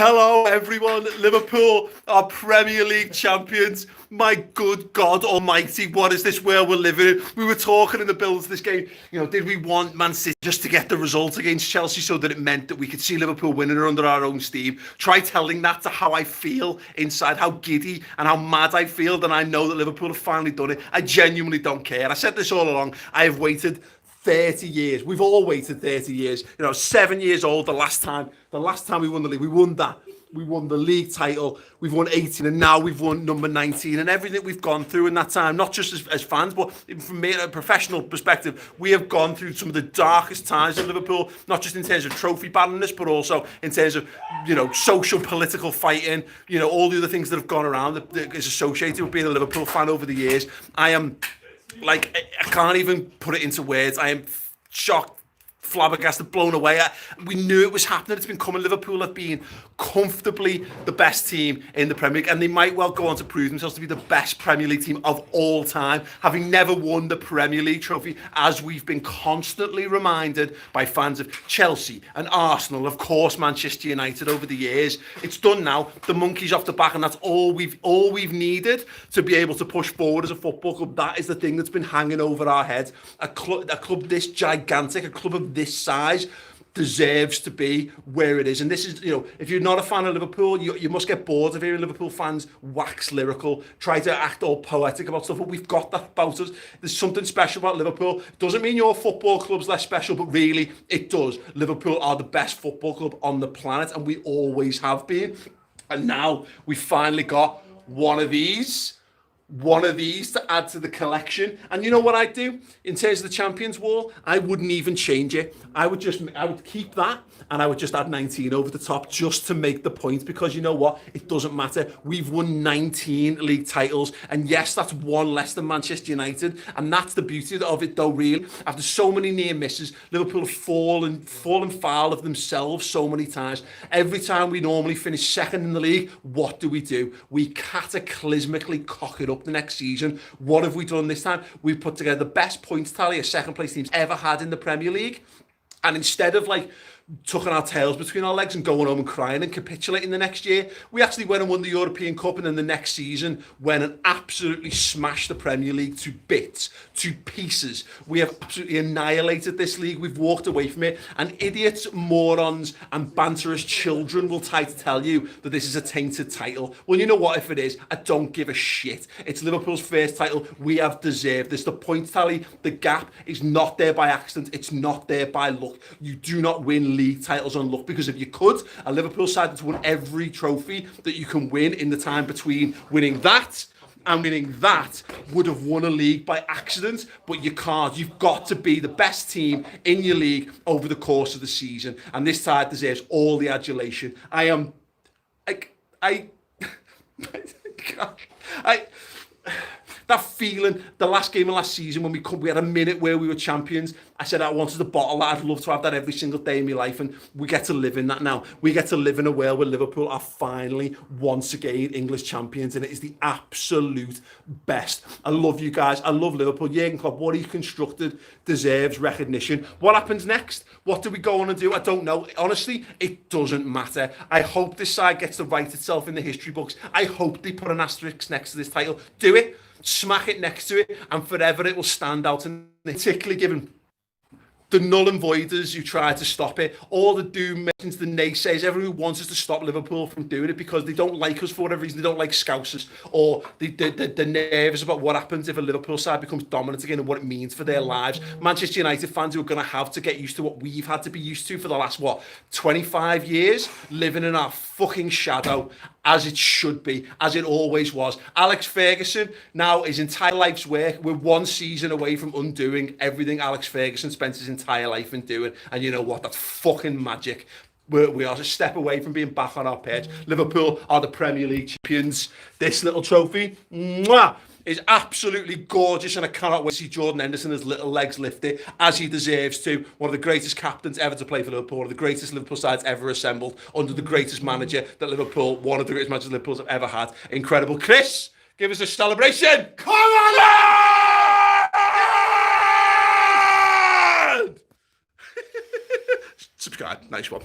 Hello, everyone. Liverpool are Premier League champions. My good God Almighty, what is this world we're living in? We were talking in the build to this game. Did we want Man City just to get the result against Chelsea so that it meant that we could see Liverpool winning it under our own steam? Try telling that to how I feel inside, how giddy and how mad I feel. Then I know that Liverpool have finally done it. I genuinely don't care. I said this all along. I have waited 30 years. We've all waited 30 years. 7 years old the last time we won the league. We won that. We won the league title. We've won 18 and now we've won number 19, and everything we've gone through in that time, not just as fans, but from me, a professional perspective, we have gone through some of the darkest times of Liverpool, not just in terms of trophy badness, but also in terms of, social, political fighting, all the other things that have gone around that is associated with being a Liverpool fan over the years. I am, I can't even put it into words. I am shocked, flabbergasted, blown away. We knew it was happening. It's been coming. Liverpool have been comfortably the best team in the Premier League, and they might well go on to prove themselves to be the best Premier League team of all time, having never won the Premier League trophy, as we've been constantly reminded by fans of Chelsea and Arsenal, of course Manchester United over the years. It's done now. The monkey's off the back, and that's all we've needed to be able to push forward as a football club. That is the thing that's been hanging over our heads. A club this gigantic, a club of this size, deserves to be where it is. And this is, if you're not a fan of Liverpool, you must get bored of hearing Liverpool fans wax lyrical, try to act all poetic about stuff, but we've got that about us. There's something special about Liverpool. Doesn't mean your football club's less special, but really it does. Liverpool are the best football club on the planet, and we always have been. And now we finally got one of these to add to the collection. And you know what I'd do in terms of the Champions Wall? I wouldn't even change it. I would keep that, and I would just add 19 over the top just to make the point, because you know what? It doesn't matter. We've won 19 league titles, and yes, that's one less than Manchester United, and that's the beauty of it though, really. After so many near misses, Liverpool have fallen foul of themselves so many times. Every time we normally finish second in the league, what do? We cataclysmically cock it up the next season. What have we done this time? We've put together the best points tally a second place team's ever had in the Premier League, and instead of tucking our tails between our legs and going home and crying and capitulating the next year, we actually went and won the European Cup, and then the next season went and absolutely smashed the Premier League to bits, to pieces. We have absolutely annihilated this league. We've walked away from it, and idiots, morons and banterous children will try to tell you that this is a tainted title. Well, you know what? If it is, I don't give a shit. It's Liverpool's first title. We have deserved this. The point tally, the gap is not there by accident. It's not there by luck. You do not win league titles on luck, because if you could, a Liverpool side that's won every trophy that you can win in the time between winning that and winning that would have won a league by accident, but you can't. You've got to be the best team in your league over the course of the season, and this side deserves all the adulation. That feeling, the last game of last season when we had a minute where we were champions, I said I wanted to bottle that. I'd love to have that every single day in my life, and we get to live in that now. We get to live in a world where Liverpool are finally, once again, English champions, and it is the absolute best. I love you guys. I love Liverpool. Jurgen Klopp, what he constructed deserves recognition. What happens next? What do we go on and do? I don't know. Honestly, it doesn't matter. I hope this side gets to write itself in the history books. I hope they put an asterisk next to this title. Do it. Smack it next to it, and forever it will stand out, and particularly given the null and voiders who try to stop it, all the doom mentions, the naysayers, everyone who wants us to stop Liverpool from doing it because they don't like us for whatever reason, they don't like Scousers, or they're nervous about what happens if a Liverpool side becomes dominant again and what it means for their lives. Manchester United fans who are going to have to get used to what we've had to be used to for the last, 25 years, living in our fucking shadow, as it should be, as it always was. Alex Ferguson, now his entire life's work, we're one season away from undoing everything Alex Ferguson spent his entire life in doing, and you know what, that's fucking magic. We are a step away from being back on our pitch. Liverpool are the Premier League champions. This little trophy, is absolutely gorgeous, and I cannot wait to see Jordan Henderson's little legs lift it, as he deserves to. One of the greatest captains ever to play for Liverpool, one of the greatest Liverpool sides ever assembled, under the greatest manager that Liverpool, one of the greatest managers Liverpool have ever had. Incredible. Chris, give us a celebration. Come on, lad! Subscribe. Nice one.